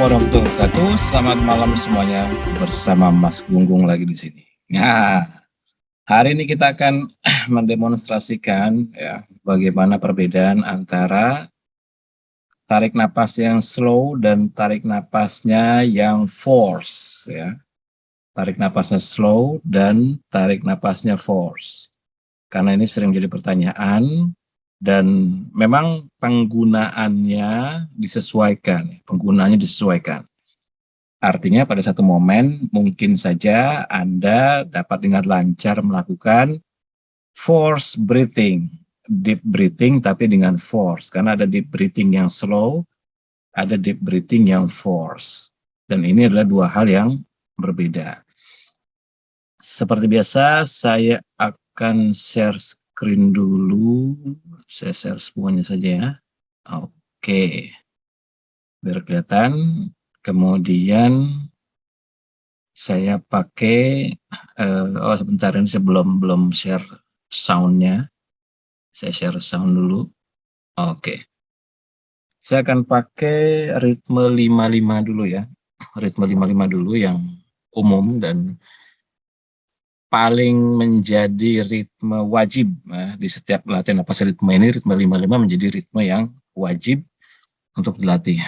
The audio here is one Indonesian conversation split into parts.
warahmatullahi wabarakatuh. Selamat malam semuanya, bersama Mas Gunggung lagi di sini. Nah, hari ini kita akan mendemonstrasikan ya bagaimana perbedaan antara tarik napas yang slow dan tarik napasnya yang force ya. Tarik napasnya slow dan tarik napasnya force. Karena ini sering jadi pertanyaan dan memang penggunaannya disesuaikan. Artinya pada satu momen mungkin saja Anda dapat dengan lancar melakukan force breathing, deep breathing tapi dengan force. Karena ada deep breathing yang slow, ada deep breathing yang force. Dan ini adalah dua hal yang berbeda. Seperti biasa, saya akan share screen dulu. Saya share semuanya saja ya. Oke. Biar kelihatan. Kemudian saya pakai, sebentar ini saya belum share sound-nya. Saya share sound dulu. Oke. Saya akan pakai ritme 55 dulu ya. Ritme 55 dulu yang umum dan paling menjadi ritme wajib di setiap latihan napas ritme ini. Ritme 55 menjadi ritme yang wajib untuk dilatih.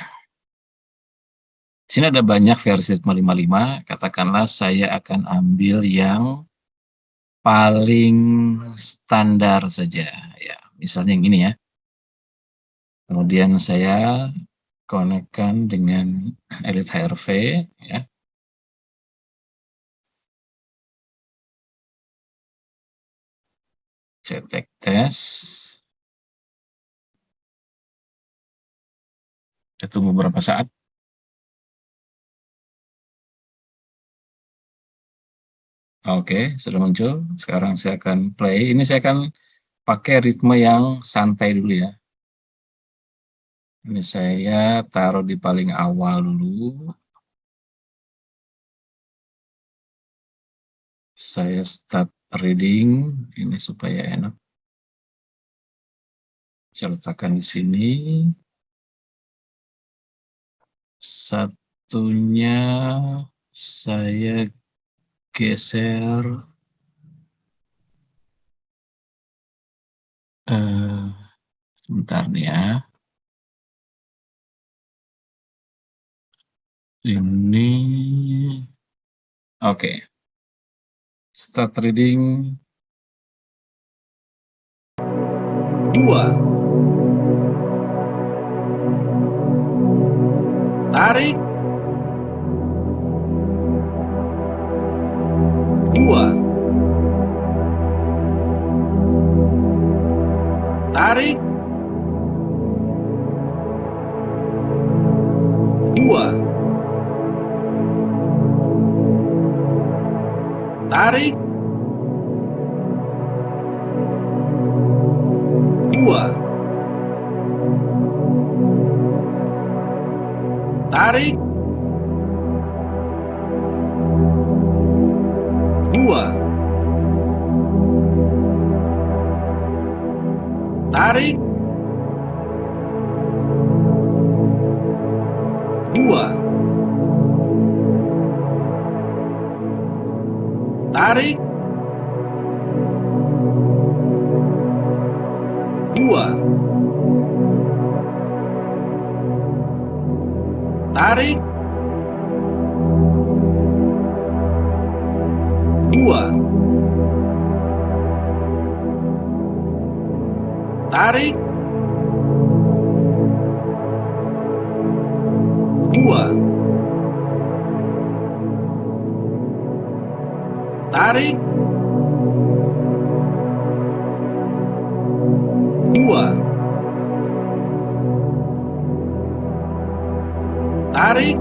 Di sini ada banyak versi ritme 55. Katakanlah saya akan ambil yang paling standar saja ya. Misalnya yang ini ya. Kemudian saya konekkan dengan Elite HRV ya. Saya tes. Kita tunggu beberapa saat. Oke, sudah muncul. Sekarang saya akan play. Ini saya akan pakai ritme yang santai dulu ya. Ini saya taruh di paling awal dulu. Saya start reading. Ini supaya enak. Saya letakkan di sini. Satunya saya geser. Sebentar nih ya. Ini oke. Start reading. 2. Tarik. 2. Tarik. 2. Tarik. 2. Tarik. 2. Tarik. 2. Tarik. 2. Tarik. 2. Tarik. 2. Tarik. 2. Tarik.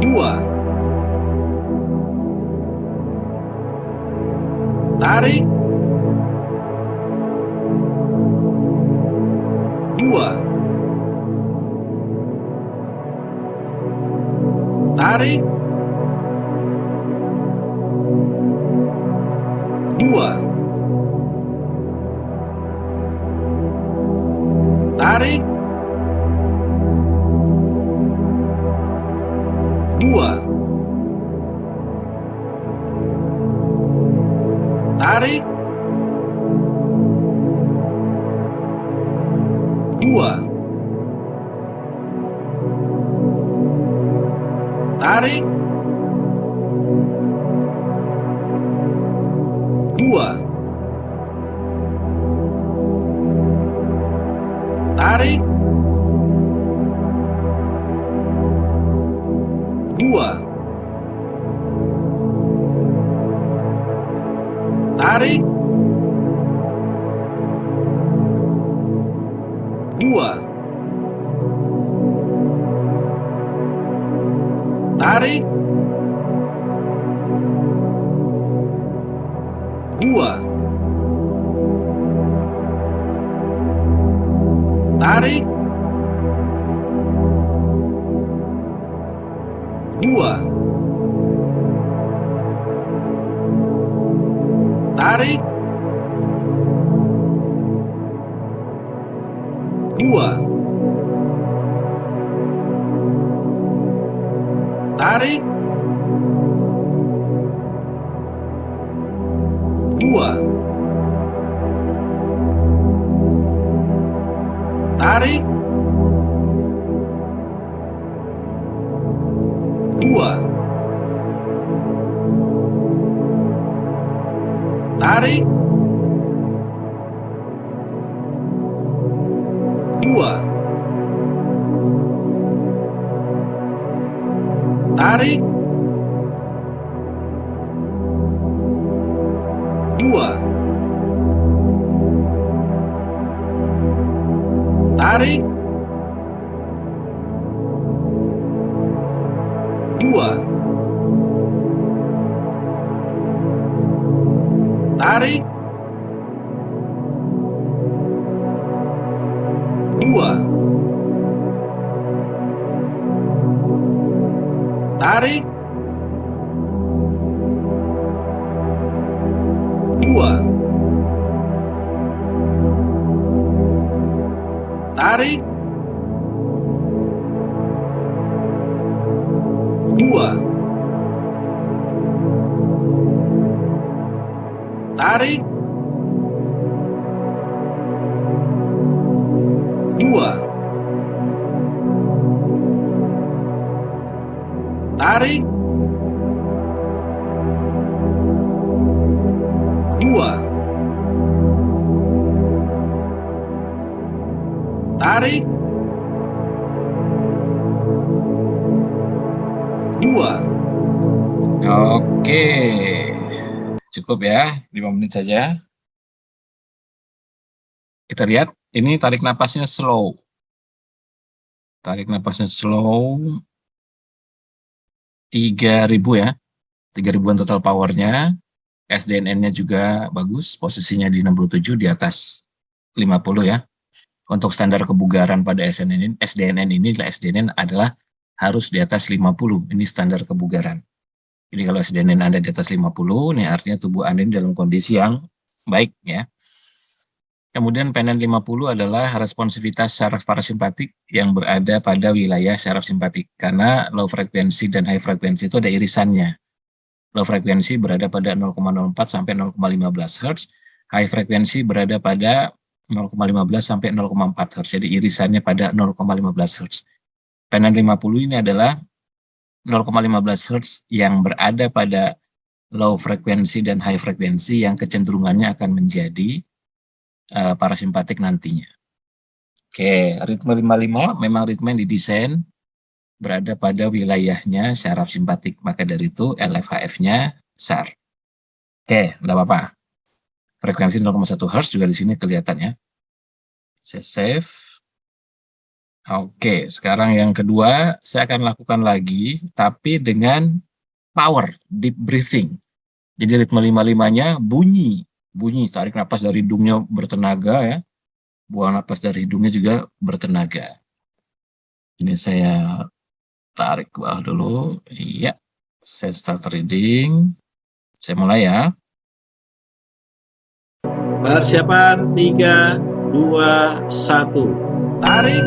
2. Tarik. 2. Tarik. 2. Tarik. 2. Tarik. 2. Tarik. 2. Tarik. 2. Tarik. 2. Tarik. 2. Tarik. 2. Tarik. 2. Tarik. 2. Tarik. 2. Tarik. 2. Tarik. 2. Tarik. 2. Tarik. 2. Tarik. 2. Tarik. 2. Tarik. 2. Tarik. 2. Tarik. 2. Oke, cukup ya, 5 menit saja. Kita lihat, ini tarik napasnya slow. Tarik napasnya slow, 3000 ya, 3000-an total powernya. SDNN-nya juga bagus, posisinya di 67, di atas 50 ya. Untuk standar kebugaran pada SDNN ini adalah harus di atas 50, ini standar kebugaran. Jadi kalau SDNN Anda di atas 50, ini artinya tubuh Anda dalam kondisi yang baik ya. Kemudian PNN 50 adalah responsivitas saraf parasimpatik yang berada pada wilayah saraf simpatik. Karena low frekuensi dan high frekuensi itu ada irisannya. Low frekuensi berada pada 0,04 sampai 0,15 Hz, high frekuensi berada pada 0,15 sampai 0,4 Hz. Jadi irisannya pada 0,15 Hz. PNN 50 ini adalah 0,15 Hz yang berada pada low frekuensi dan high frekuensi yang kecenderungannya akan menjadi parasimpatik nantinya. Oke, ritme 55 memang ritme yang didesain berada pada wilayahnya saraf simpatik, maka dari itu LFHF-nya SAR. Oke, enggak apa-apa. Frekuensi 0,1 Hz juga di sini kelihatan ya. Saya save. Oke, sekarang yang kedua saya akan lakukan lagi, tapi dengan power, deep breathing. Jadi ritme 55-nya bunyi, tarik napas dari hidungnya bertenaga ya, buang napas dari hidungnya juga bertenaga. Ini saya tarik ke bawah dulu, iya, saya start reading, saya mulai ya. Persiapan 3, 2, 1. Tarik.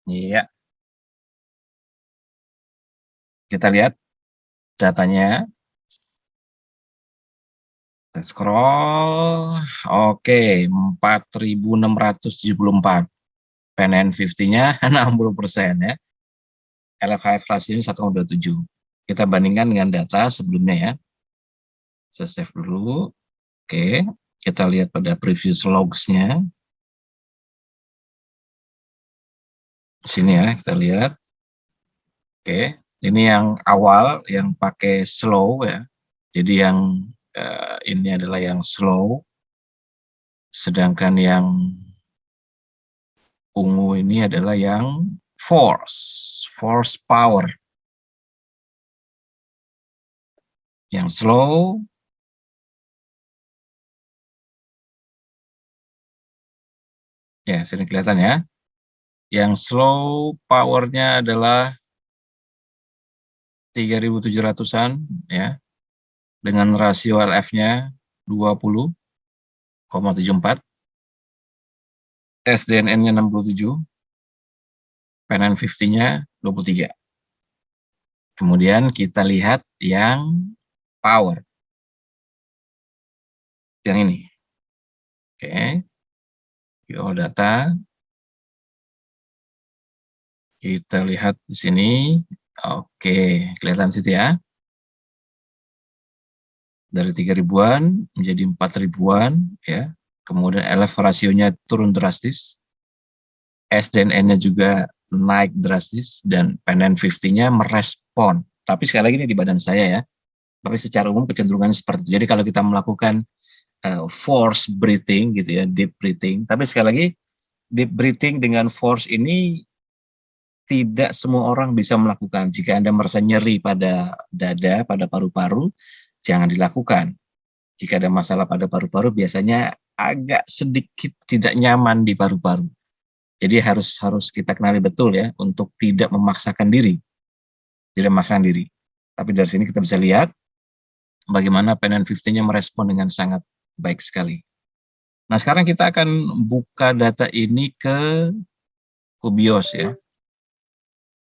Iya, kita lihat datanya. Kita scroll. Oke, 4.674. PNN50-nya 60% ya. LFHF rasio 1,27. Kita bandingkan dengan data sebelumnya ya. Saya save dulu. Oke, kita lihat pada previous logs-nya. Sini ya, kita lihat. Oke, ini yang awal, yang pakai slow ya. Jadi yang ini adalah yang slow. Sedangkan yang ungu ini adalah yang force power. Yang slow, ya sini kelihatan ya. Yang slow powernya adalah 3.700-an ya, dengan rasio LF-nya 20,74, SDNN-nya 67, PNN50-nya 23. Kemudian kita lihat yang power, yang ini. Oke, QO data. Kita lihat di sini. Oke, kelihatan situ ya. Dari 3.000-an menjadi 4.000-an ya. Kemudian LF rasionya turun drastis. SDNN-nya juga naik drastis dan PNN50-nya merespon. Tapi sekali lagi ini di badan saya ya. Tapi secara umum kecenderungannya seperti itu. Jadi kalau kita melakukan force breathing gitu ya, deep breathing. Tapi sekali lagi deep breathing dengan force ini tidak semua orang bisa melakukan. Jika Anda merasa nyeri pada dada, pada paru-paru, jangan dilakukan. Jika ada masalah pada paru-paru, biasanya agak sedikit tidak nyaman di paru-paru. Jadi harus kita kenali betul ya, untuk tidak memaksakan diri. Tidak memaksakan diri. Tapi dari sini kita bisa lihat bagaimana PNN50-nya merespon dengan sangat baik sekali. Nah, sekarang kita akan buka data ini ke Kubios ya.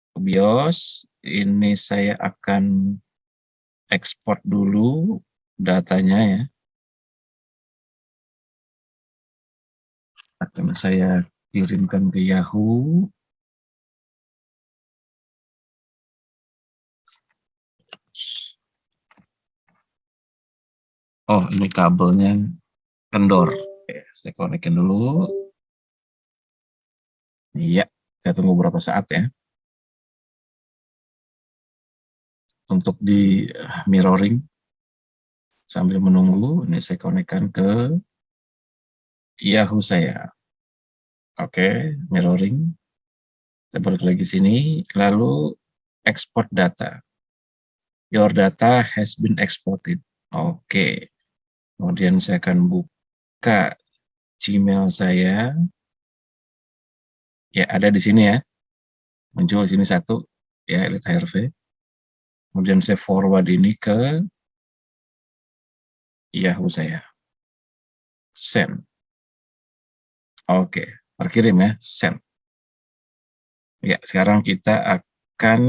Kubios, ini saya akan ekspor dulu datanya ya. Akan saya kirimkan ke Yahoo. Oh, ini kabelnya kendor. Oke, saya konekin dulu. Iya, saya tunggu beberapa saat ya. Untuk di mirroring. Sambil menunggu, ini saya konekkan ke Yahoo saya. Oke, mirroring. Saya balik lagi sini, lalu export data. Your data has been exported. Oke. Kemudian saya akan buka Gmail saya. Ya, ada di sini ya. Muncul di sini satu, ya, Elite HRV. Kemudian saya forward ini ke Yahoo saya. Send. Oke, terkirim ya, send. Ya, sekarang kita akan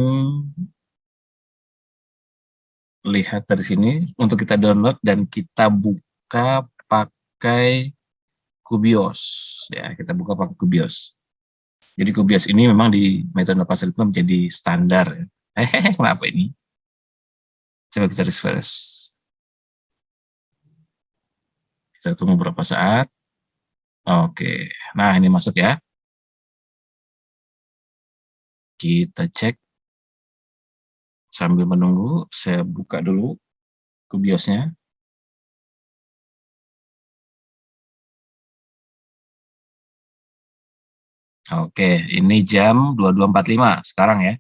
lihat dari sini untuk kita download dan kita buka pakai Kubios. Ya, kita buka pakai Kubios. Jadi Kubios ini memang di metode pasar itu menjadi standar. Kenapa ini? Coba kita refresh. Kita tunggu beberapa saat. Oke, nah ini masuk ya. Kita cek. Sambil menunggu, saya buka dulu Kubiosnya. Oke, ini jam 22.45 sekarang ya.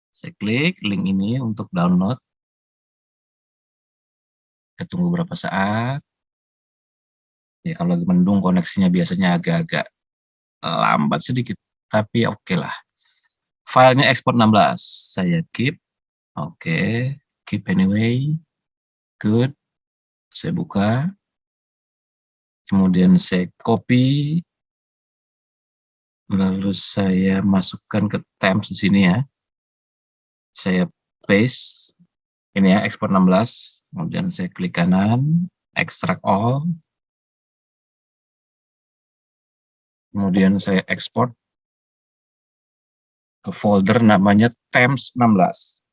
Saya klik link ini untuk download. Kita tunggu beberapa saat. Ya, kalau lagi mendung koneksinya biasanya agak-agak lambat sedikit, tapi oke lah. Filenya ekspor 16, saya keep. Oke, keep anyway. Good. Saya buka. Kemudian saya copy Lalu saya masukkan ke temps di sini ya. Saya paste ini ya, ekspor 16. Kemudian saya klik kanan, extract all. Kemudian saya ekspor ke folder namanya temps 16.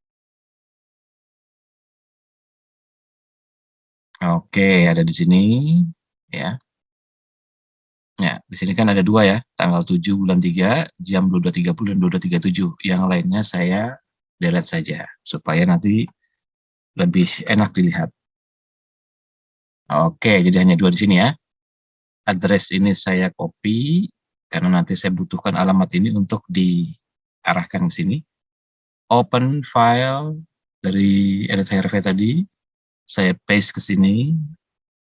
Oke, ada di sini ya. Ya, di sini kan ada dua ya, tanggal 7 bulan 3, jam 22.30 dan 22.37. Yang lainnya saya delete saja, supaya nanti lebih enak dilihat. Oke, jadi hanya dua di sini ya. Address ini saya copy, karena nanti saya butuhkan alamat ini untuk diarahkan ke sini. Open file dari edit HRV tadi, saya paste ke sini,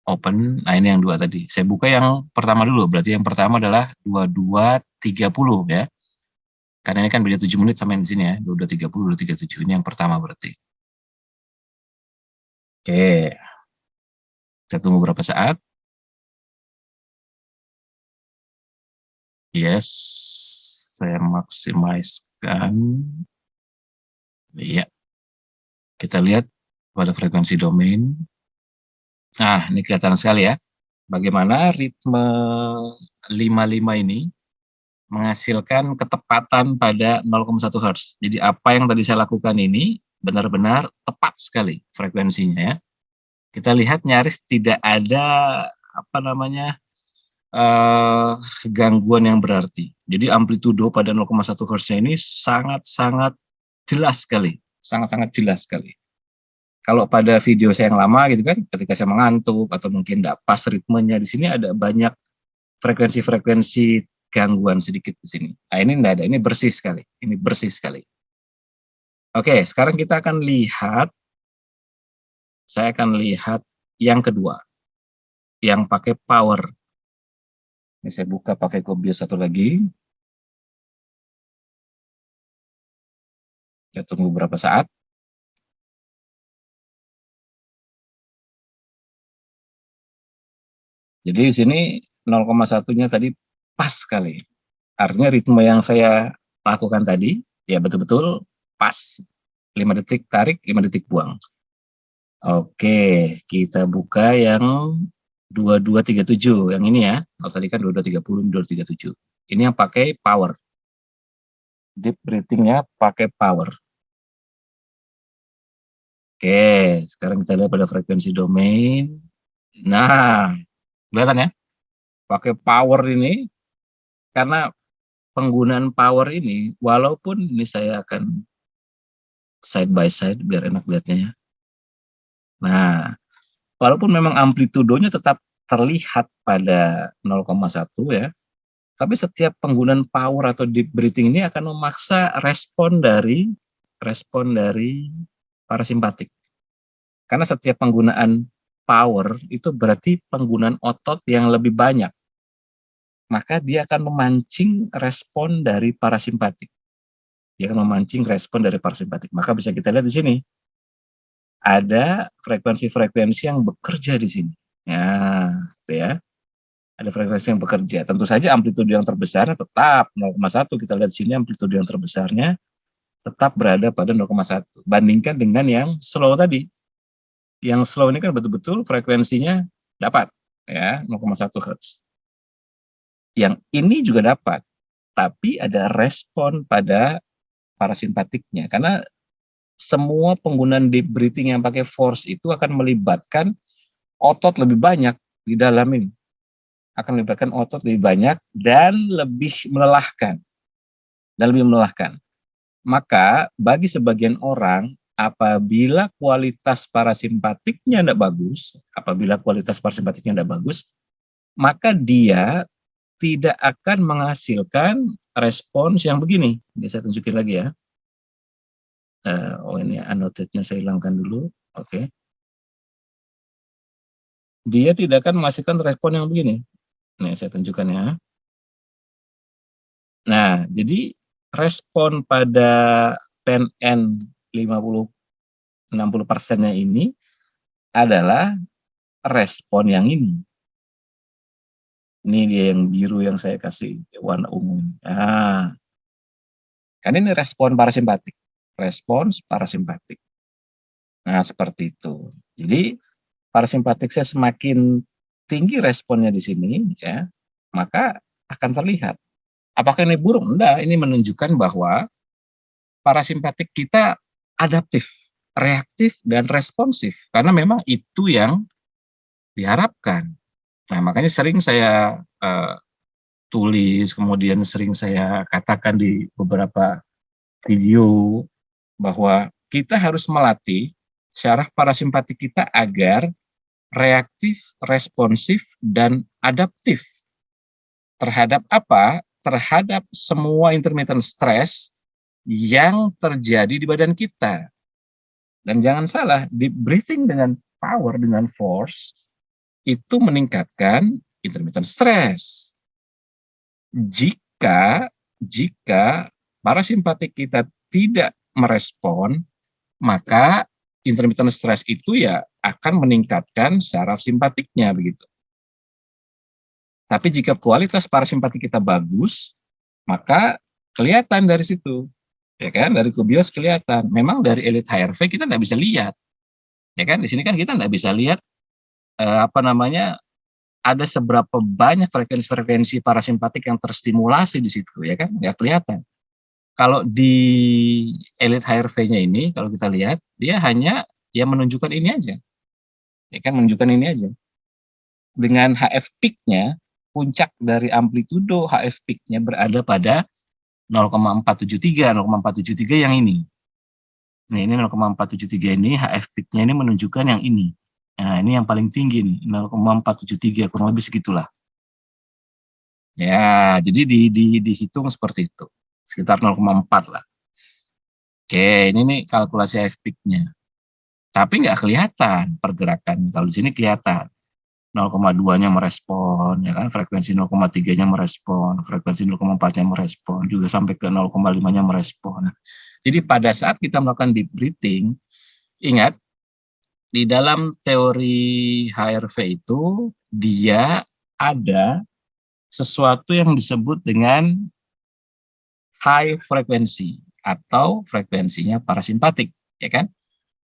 open. Nah, ini yang dua tadi. Saya buka yang pertama dulu, berarti yang pertama adalah 22.30 ya. Karena ini kan beda 7 menit sama yang di sini ya, 22.30, 22.37. Ini yang pertama berarti. Oke, kita tunggu berapa saat. Yes, saya maksimalkan. Iya, kita lihat pada frekuensi domain. Nah, ini kelihatan sekali ya, bagaimana ritme 55 ini menghasilkan ketepatan pada 0,1 Hz. Jadi apa yang tadi saya lakukan ini benar-benar tepat sekali frekuensinya ya. Kita lihat nyaris tidak ada apa namanya gangguan yang berarti. Jadi amplitudo pada 0,1 Hz ini sangat-sangat jelas sekali, sangat-sangat jelas sekali. Kalau pada video saya yang lama gitu kan, ketika saya mengantuk atau mungkin tidak pas ritmenya, di sini ada banyak frekuensi-frekuensi gangguan sedikit di sini. Nah, ini tidak ada, ini bersih sekali, ini bersih sekali. Oke, sekarang kita akan lihat, saya akan lihat yang kedua, yang pakai power. Ini saya buka pakai Kobios satu lagi. Kita tunggu beberapa saat. Jadi di sini 0,1-nya tadi pas sekali. Artinya ritme yang saya lakukan tadi, ya betul-betul pas. 5 detik tarik, 5 detik buang. Oke, kita buka yang 22.37, yang ini ya. Kalau tadi kan 22.30, 22.37. Ini yang pakai power. Deep breathing-nya pakai power. Oke, sekarang kita lihat pada frekuensi domain. Nah, kelihatan ya? Pakai power ini, karena penggunaan power ini, walaupun ini saya akan side by side biar enak lihatnya ya. Nah, walaupun memang amplitudonya tetap terlihat pada 0,1 ya, tapi setiap penggunaan power atau deep breathing ini akan memaksa respon dari parasimpatik. Karena setiap penggunaan power itu berarti penggunaan otot yang lebih banyak. Maka dia akan memancing respon dari parasimpatik. Dia akan memancing respon dari parasimpatik. Maka bisa kita lihat di sini. Ada frekuensi-frekuensi yang bekerja di sini. Ya, itu ya. Ada frekuensi yang bekerja. Tentu saja amplitudo yang terbesar tetap 0,1. Kita lihat sini amplitudo yang terbesarnya tetap berada pada 0,1. Bandingkan dengan yang slow tadi. Yang slow ini kan betul-betul frekuensinya dapat ya 0,1 Hz. Yang ini juga dapat, tapi ada respon pada parasimpatiknya. Karena semua penggunaan deep breathing yang pakai force itu akan melibatkan otot lebih banyak di dalam ini. Akan melibatkan otot lebih banyak dan lebih melelahkan. Maka bagi sebagian orang, apabila kualitas parasimpatiknya tidak bagus, maka dia tidak akan menghasilkan respons yang begini. Ini saya tunjukin lagi ya. Oh ini annotate-nya saya hilangkan dulu. Oke. Dia tidak akan menghasilkan respon yang begini. Nih saya tunjukkan ya. Nah, jadi respon pada PNN 50-60%-nya ini adalah respon yang ini. Ini dia yang biru yang saya kasih warna ungu. Nah, kan ini respon parasimpatik. Respons parasimpatik. Nah, seperti itu. Jadi, parasimpatik saya semakin tinggi responnya di sini, ya, maka akan terlihat. Apakah ini buruk? Enggak, ini menunjukkan bahwa parasimpatik kita adaptif, reaktif, dan responsif. Karena memang itu yang diharapkan. Nah, makanya sering saya tulis, kemudian sering saya katakan di beberapa video bahwa kita harus melatih syaraf parasimpatik kita agar reaktif, responsif, dan adaptif terhadap apa? Terhadap semua intermittent stress yang terjadi di badan kita. Dan jangan salah, deep breathing dengan power, dengan force, itu meningkatkan intermittent stress. Jika parasimpatik kita tidak merespon, maka intermittent stress itu ya akan meningkatkan saraf simpatiknya begitu. Tapi jika kualitas parasimpatik kita bagus, maka kelihatan dari situ, ya kan? Dari kubios kelihatan. Memang dari elite HRV kita nggak bisa lihat, ya kan? Di sini kan kita nggak bisa lihat ada seberapa banyak frekuensi-frekuensi parasimpatik yang terstimulasi di situ, ya kan? Nggak kelihatan. Kalau di elite HRV-nya ini, kalau kita lihat, dia hanya ya menunjukkan ini aja, ya kan? Menunjukkan ini aja. Dengan HF peak-nya, puncak dari amplitudo HF peak-nya berada pada 0,473 yang ini. Nah, ini 0,473 ini HF peak-nya ini menunjukkan yang ini. Nah, ini yang paling tinggi nih, 0,473, kurang lebih segitulah. Ya, jadi dihitung seperti itu. Sekitar 0,4 lah. Oke, ini nih kalkulasi HF peak-nya. Tapi nggak kelihatan pergerakan. Kalau di sini kelihatan. 0,2-nya merespon, ya kan, frekuensi 0,3-nya merespon, frekuensi 0,4-nya merespon, juga sampai ke 0,5-nya merespon. Jadi pada saat kita melakukan deep breathing, ingat, di dalam teori HRV itu, dia ada sesuatu yang disebut dengan high frekuensi, atau frekuensinya parasimpatik, ya kan?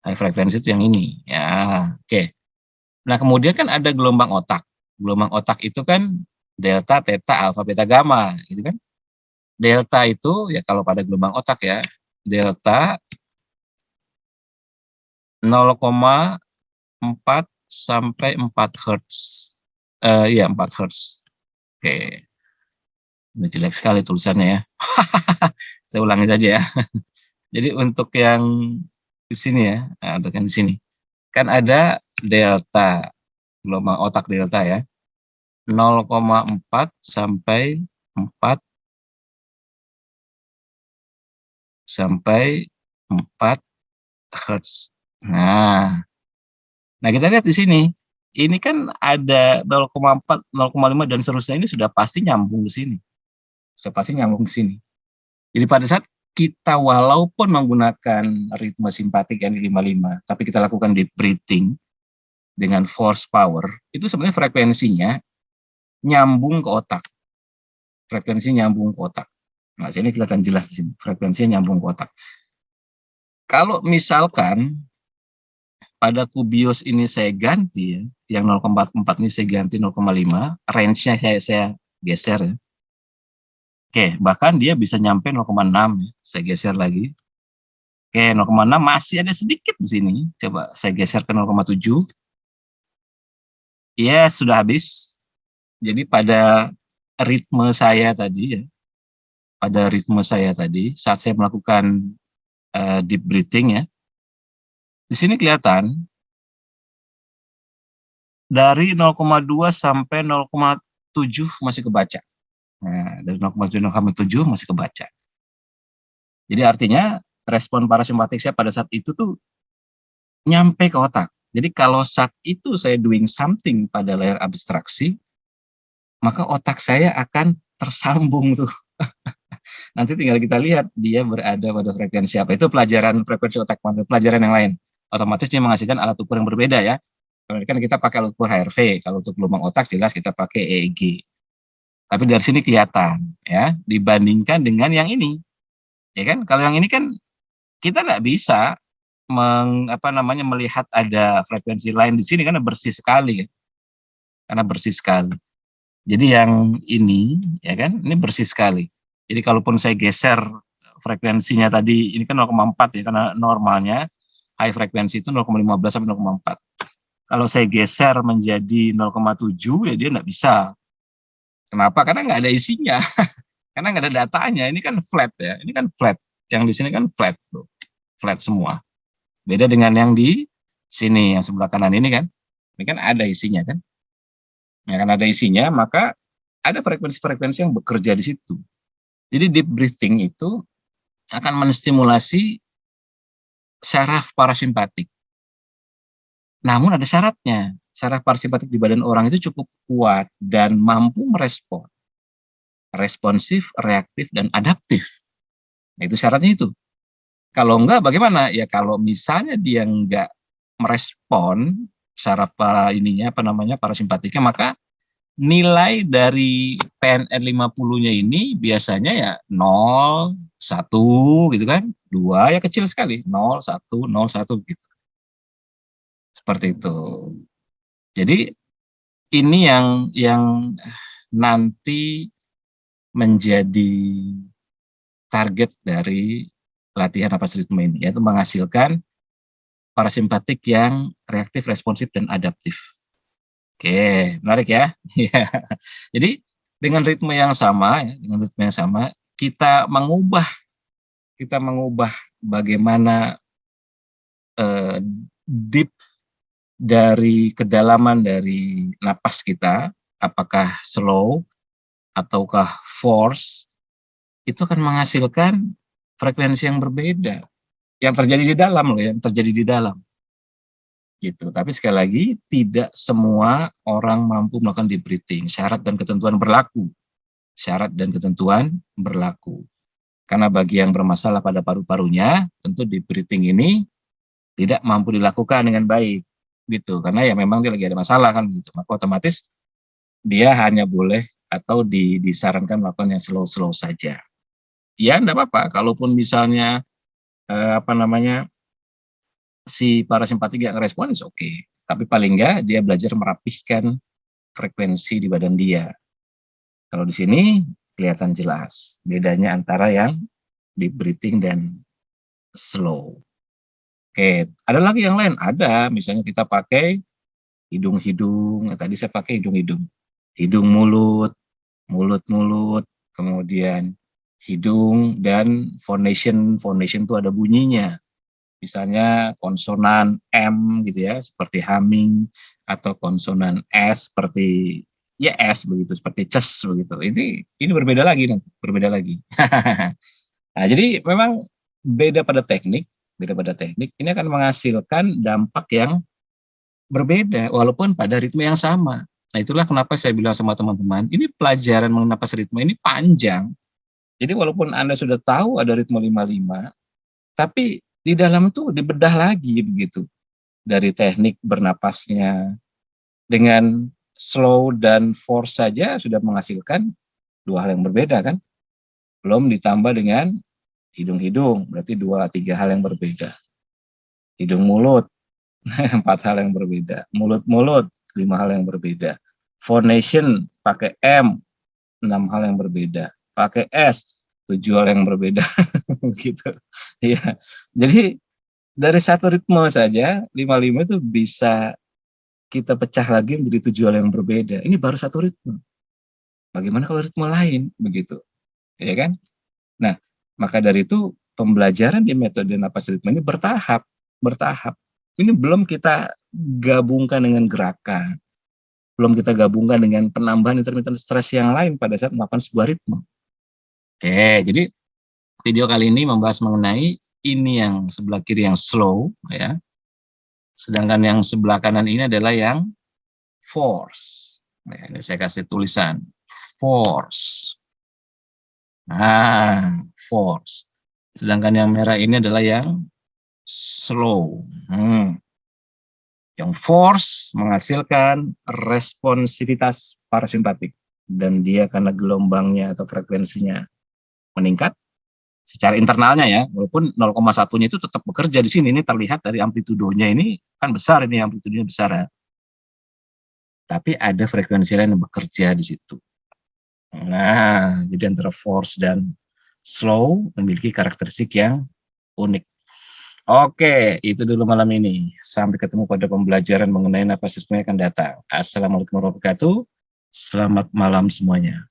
High frekuensi itu yang ini, ya, oke. Nah, kemudian kan ada gelombang otak. Gelombang otak itu kan delta, theta, alfa, beta, gamma, gitu kan. Delta itu ya kalau pada gelombang otak ya, delta 0,4 sampai 4 Hz. Iya, 4 Hz. Oke. Ini jelek sekali tulisannya ya. Saya ulangi saja ya. Jadi untuk yang di sini ya, untuk yang di sini. Kan ada delta, gelombang otak delta ya. 0,4 sampai 4 Hz. Nah, kita lihat di sini. Ini kan ada 0,4, 0,5 dan seterusnya, ini sudah pasti nyambung ke sini. Sudah pasti nyambung ke sini. Jadi pada saat kita walaupun menggunakan ritme simpatik yang 55, tapi kita lakukan deep breathing dengan force power, itu sebenarnya frekuensinya nyambung ke otak. Frekuensinya nyambung ke otak. Nah, sini kelihatan jelas di sini, frekuensinya nyambung ke otak. Kalau misalkan pada kubios ini saya ganti ya, yang 0,4 ini saya ganti 0,5, range-nya saya geser ya. Oke, bahkan dia bisa nyampe 0,6 ya, saya geser lagi. Oke, 0,6 masih ada sedikit di sini. Coba saya geser ke 0,7. Ya, sudah habis. Jadi pada ritme saya tadi ya, saat saya melakukan deep breathing ya, di sini kelihatan dari 0,2 sampai 0,7 masih kebaca. Nah, dari 0,7 masih kebaca. Jadi artinya respon parasimpatik saya pada saat itu tuh nyampe ke otak. Jadi kalau saat itu saya doing something pada layar abstraksi, maka otak saya akan tersambung tuh. Nanti tinggal kita lihat dia berada pada frekuensi apa. Itu pelajaran frekuensi otak kuantum, pelajaran yang lain. Otomatis dia menghasilkan alat ukur yang berbeda ya. Kan kita pakai alat ukur HRV, kalau untuk gelombang otak jelas kita pakai EEG. Tapi dari sini kelihatan ya, dibandingkan dengan yang ini. Ya kan? Kalau yang ini kan kita nggak bisa melihat ada frekuensi lain di sini karena bersih sekali kan. Karena bersih sekali. Jadi yang ini ya kan, ini bersih sekali. Jadi kalaupun saya geser frekuensinya tadi, ini kan 0,4 ya, karena normalnya high frekuensi itu 0,15 sampai 0,4. Kalau saya geser menjadi 0,7 ya dia nggak bisa. Kenapa? Karena nggak ada isinya, karena nggak ada datanya. Ini kan flat ya, ini kan flat. Yang di sini kan flat, tuh. Flat semua. Beda dengan yang di sini, yang sebelah kanan ini kan. Ini kan ada isinya kan. Ya kan ada isinya, maka ada frekuensi-frekuensi yang bekerja di situ. Jadi deep breathing itu akan menstimulasi saraf parasimpatik. Namun ada syaratnya. Saraf parasimpatik di badan orang itu cukup kuat dan mampu merespon. Responsif, reaktif, dan adaptif. Nah, itu syaratnya itu. Kalau enggak bagaimana? Ya kalau misalnya dia enggak merespon saraf parasimpatiknya, maka nilai dari PNN 50-nya ini biasanya ya 0, 1 gitu kan. 2 ya kecil sekali, 0, 1, 0, 1 gitu. Seperti itu. Jadi ini yang nanti menjadi target dari latihan napas ritme ini, yaitu menghasilkan parasimpatik yang reaktif, responsif, dan adaptif. Oke, menarik ya. Jadi dengan ritme yang sama, kita mengubah bagaimana deep dari kedalaman dari napas kita, apakah slow ataukah force, itu akan menghasilkan frekuensi yang berbeda. Yang terjadi di dalam loh, yang terjadi di dalam. Gitu. Tapi sekali lagi, tidak semua orang mampu melakukan deep breathing. Syarat dan ketentuan berlaku. Syarat dan ketentuan berlaku. Karena bagi yang bermasalah pada paru-parunya, tentu deep breathing ini tidak mampu dilakukan dengan baik. Gitu. Karena ya memang dia lagi ada masalah kan gitu. Maka otomatis dia hanya boleh atau disarankan melakukan yang slow-slow saja. Ya enggak apa-apa, kalaupun misalnya si parasimpatik yang respon is oke. Tapi paling enggak dia belajar merapihkan frekuensi di badan dia. Kalau di sini kelihatan jelas bedanya antara yang deep breathing dan slow. Oke, ada lagi yang lain? Ada, misalnya kita pakai hidung-hidung, tadi saya pakai hidung-hidung. Hidung mulut, mulut-mulut, kemudian hidung dan phonation. Phonation itu ada bunyinya. Misalnya konsonan M gitu ya, seperti humming, atau konsonan S seperti ya S begitu, seperti ces begitu. Ini berbeda lagi nanti, berbeda lagi. Nah, jadi memang beda pada teknik, ini akan menghasilkan dampak yang berbeda walaupun pada ritme yang sama. Nah, itulah kenapa saya bilang sama teman-teman, ini pelajaran mengenai napas ritme ini panjang. Jadi walaupun Anda sudah tahu ada ritme 55, tapi di dalam itu dibedah lagi begitu. Dari teknik bernapasnya, dengan slow dan force saja sudah menghasilkan dua hal yang berbeda kan. Belum ditambah dengan hidung-hidung, berarti 2-3 hal yang berbeda. Hidung mulut, 4 hal yang berbeda. Mulut-mulut, 5 hal yang berbeda. Phonation pakai M, 6 hal yang berbeda. Pakai S, 7 hal yang berbeda. Gitu. Ya. Jadi dari satu ritme saja 55 itu bisa kita pecah lagi menjadi 7 hal yang berbeda. Ini baru satu ritme. Bagaimana kalau ritme lain begitu, ya kan? Nah, maka dari itu pembelajaran di metode napas ritme ini bertahap, bertahap. Ini belum kita gabungkan dengan gerakan, belum kita gabungkan dengan penambahan intermittent stress yang lain pada saat melakukan sebuah ritme. Oke, jadi video kali ini membahas mengenai ini yang sebelah kiri yang slow, ya. Sedangkan yang sebelah kanan ini adalah yang force. Nah, ini saya kasih tulisan force. Nah, force. Sedangkan yang merah ini adalah yang slow. Yang force menghasilkan responsivitas parasimpatik. dan dia karena gelombangnya atau frekuensinya meningkat secara internalnya ya, walaupun 0,1-nya itu tetap bekerja di sini, ini terlihat dari amplitudonya ini kan besar, ini amplitudonya besar ya. Tapi ada frekuensi lain yang bekerja di situ. Nah, jadi antara force dan slow memiliki karakteristik yang unik. Oke, itu dulu malam ini. Sampai ketemu pada pembelajaran mengenai napas yang akan datang. Assalamualaikum warahmatullahi wabarakatuh. Selamat malam semuanya.